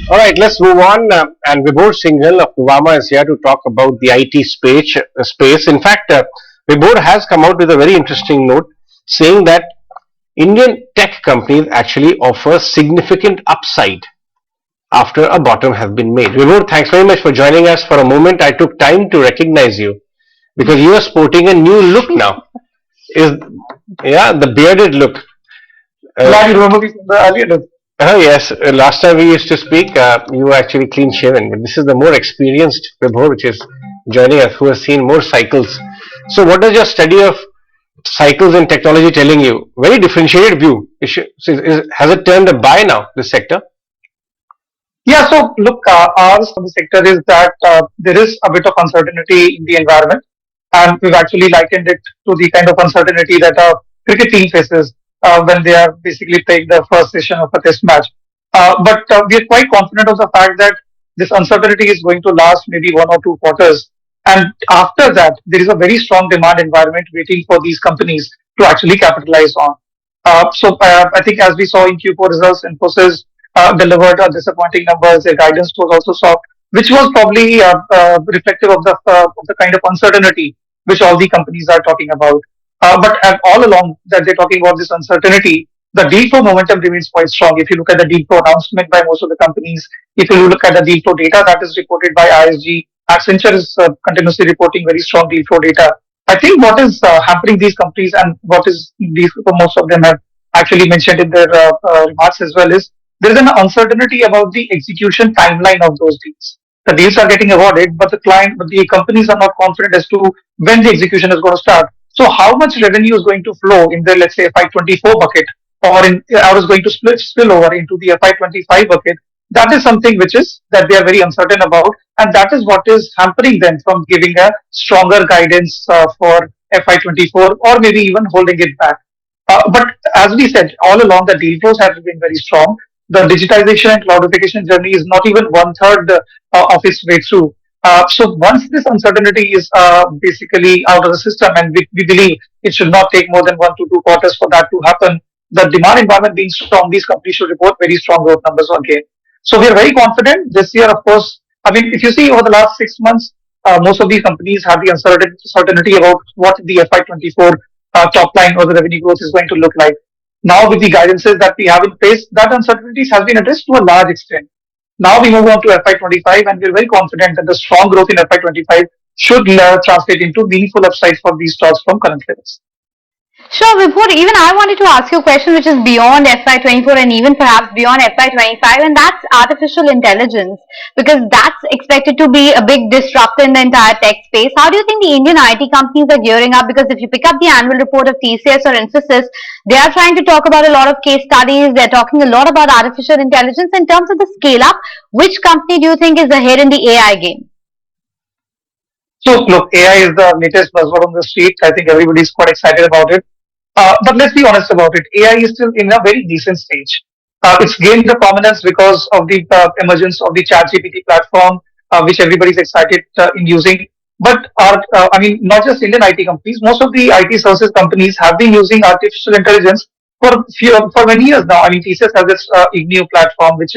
All right, let's move on. And Vibhor Singhal of Nuvama is here to talk about the IT space. In fact, Vibhor has come out with a very interesting note saying that Indian tech companies actually offer significant upside after a bottom has been made. Vibhor, thanks very much for joining us. For a moment, I took time to recognize you because you are sporting a new look now. Is Yeah, the bearded look. Glad you Uh, remember me from the earlier days. Oh yes, last time we used to speak, you were actually clean shaven, but this is the more experienced Vibhor, which is joining us, who has seen more cycles. So, what does your study of cycles and technology telling you? Very differentiated view. Has it turned a buy now, this sector? Yeah, so look, ours from the sector is that there is a bit of uncertainty in the environment, and we've actually likened it to the kind of uncertainty that a cricket team faces when they are basically playing the first session of a test match. But we are quite confident of the fact that this uncertainty is going to last maybe 1 or 2 quarters, and after that, there is a very strong demand environment waiting for these companies to actually capitalize on. So I think as we saw in Q4 results, Infosys delivered disappointing numbers. Their guidance was also soft, which was probably reflective of the kind of uncertainty which all the companies are talking about. But all along that they're talking about this uncertainty, the deal flow momentum remains quite strong. If you look at the deal flow announcement by most of the companies, if you look at the deal flow data that is reported by ISG, Accenture is continuously reporting very strong deal flow data. I think what is hampering these companies and what is these most of them have actually mentioned in their remarks as well is there is an uncertainty about the execution timeline of those deals. The deals are getting awarded, but the companies are not confident as to when the execution is going to start. So, how much revenue is going to flow in the let's say FY24 bucket, or is going to spill over into the FY25 bucket? That is something which is that they are very uncertain about, and that is what is hampering them from giving a stronger guidance for FY24 or maybe even holding it back. But as we said, all along the deal flows have been very strong. The digitization and cloudification journey is not even one third of its way through. So once this uncertainty is basically out of the system, and we believe it should not take more than 1 to 2 quarters for that to happen, the demand environment being strong, these companies should report very strong growth numbers again. So we are very confident this year. Of course, I mean, if you see over the last 6 months, most of these companies have the uncertainty about what the FY24 top line or the revenue growth is going to look like. Now, with the guidances that we have in place, that uncertainties has been addressed to a large extent. Now we move on to FY25, and we're very confident that the strong growth in FY25 should translate into meaningful upsides for these stocks from current levels. Sure, Vibhor, even I wanted to ask you a question which is beyond FY24 and even perhaps beyond FY25, and that's artificial intelligence, because that's expected to be a big disruptor in the entire tech space. How do you think the Indian IT companies are gearing up? Because if you pick up the annual report of TCS or Infosys, they are trying to talk about a lot of case studies. They're talking a lot about artificial intelligence in terms of the scale up. Which company do you think is ahead in the AI game? So, look, AI is the latest buzzword on the street. I think everybody's quite excited about it. But let's be honest about it. AI is still in a very decent stage. It's gained the prominence because of the emergence of the ChatGPT platform, which everybody's excited in using. I mean, not just Indian IT companies, most of the IT services companies have been using artificial intelligence for many years now. I mean, TCS has this Ignio platform, which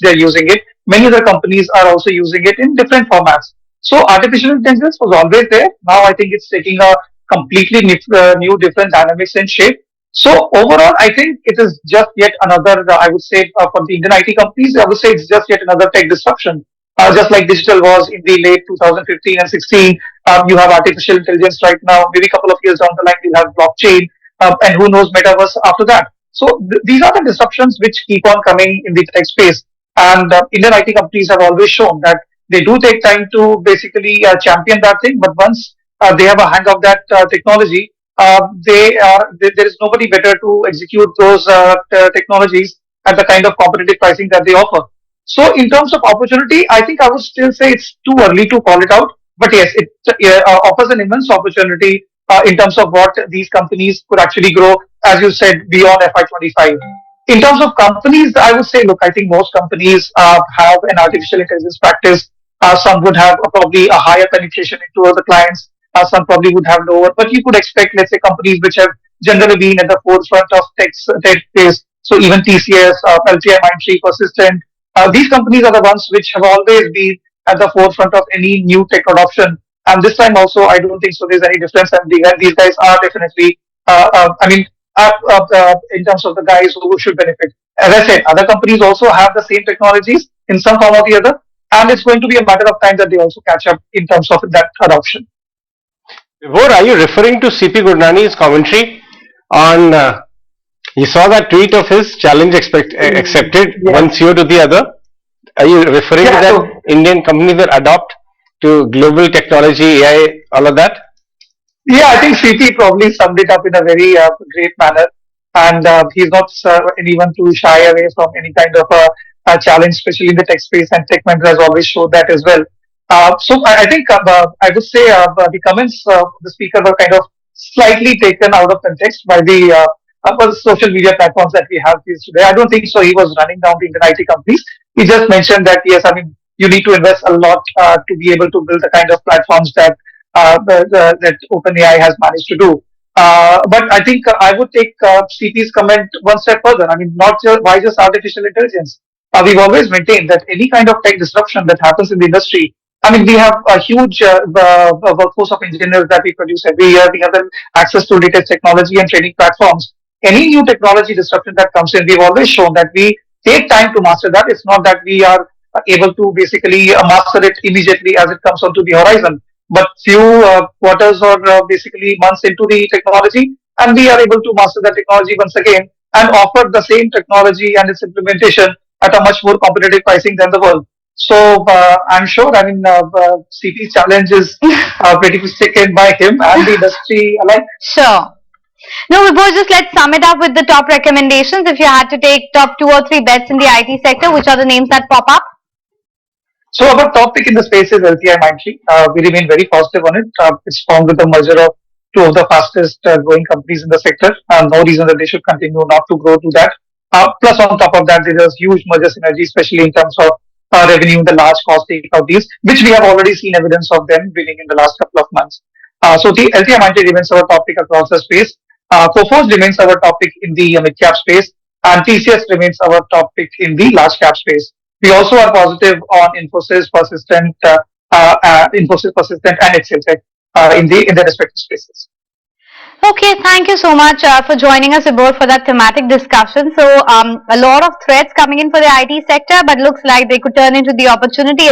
they're using it. Many other companies are also using it in different formats. So artificial intelligence was always there. Now I think it's taking a completely new, different dynamics and shape. So overall, I think it is just yet another. I would say for the Indian IT companies, I would say it's just yet another tech disruption. Just like digital was in the late 2015 and 16, you have artificial intelligence right now. Maybe a couple of years down the line, we'll have blockchain, and who knows metaverse after that. So these are the disruptions which keep on coming in the tech space. And Indian IT companies have always shown that they do take time to basically champion that thing, but once they have a hang of that technology, there is nobody better to execute those technologies at the kind of competitive pricing that they offer. So, in terms of opportunity, I think I would still say it's too early to call it out. But yes, it offers an immense opportunity in terms of what these companies could actually grow, as you said, beyond FY25. In terms of companies, I would say, look, I think most companies have an artificial intelligence practice. Some would have probably a higher penetration into other clients. Some probably would have lower. But you could expect, let's say, companies which have generally been at the forefront of tech space. So even TCS, LTI Mindtree, Persistent, These companies are the ones which have always been at the forefront of any new tech adoption. And this time also, I don't think so. There's any difference, and these guys are definitely. I mean, in terms of the guys who should benefit. As I said, other companies also have the same technologies in some form or the other, and it's going to be a matter of time that they also catch up in terms of that adoption. Vibhor, are you referring to CP Gurnani's commentary on? You saw that tweet of his challenge accepted, Yeah. one CEO to the other. Are you referring to Yeah. that So Indian companies will adopt to global technology, AI, all of that? yeah, I think CP probably summed it up in a very great manner, and he's not anyone to shy away from any kind of a challenge, especially in the tech space. And Tech Mentor has always showed that as well. So I think I would say the comments of the speaker were kind of slightly taken out of context by the social media platforms that we have these today. I don't think so. He was running down the Indian IT companies. He just mentioned that yes, I mean you need to invest a lot to be able to build the kind of platforms that OpenAI has managed to do. But I think I would take CP's comment one step further. I mean, not just why just artificial intelligence. We've always maintained that any kind of tech disruption that happens in the industry. I mean, we have a huge workforce of engineers that we produce every year. We have them access to latest technology and training platforms. Any new technology disruption that comes in, we've always shown that we take time to master that. It's not that we are able to basically master it immediately as it comes onto the horizon, but few quarters or basically months into the technology, and we are able to master the technology once again and offer the same technology and its implementation at a much more competitive pricing than the world. So I'm sure, I mean, CP's challenge is pretty much taken by him and the industry alike. Sure. No, Vibhor, just let's sum it up with the top recommendations. If you had to take top 2 or 3 bets in the IT sector, which are the names that pop up? So our top pick in the space is LTI Mindtree. We remain very positive on it. It's formed with the merger of two of the fastest growing companies in the sector. No reason that they should continue not to grow to that. Plus, on top of that, there is huge merger synergy, especially in terms of revenue, the large cost takeout deals, which we have already seen evidence of them winning in the last couple of months. So the LTI Mindtree remains our top pick across the space. Coforge remains our top pick in the mid cap space, and TCS remains our top pick in the large cap space. We also are positive on Infosys Persistent, and Excel Tech in the respective spaces. Okay, thank you so much for joining us, Vibhor, for that thematic discussion. So, a lot of threats coming in for the IT sector, but looks like they could turn into the opportunity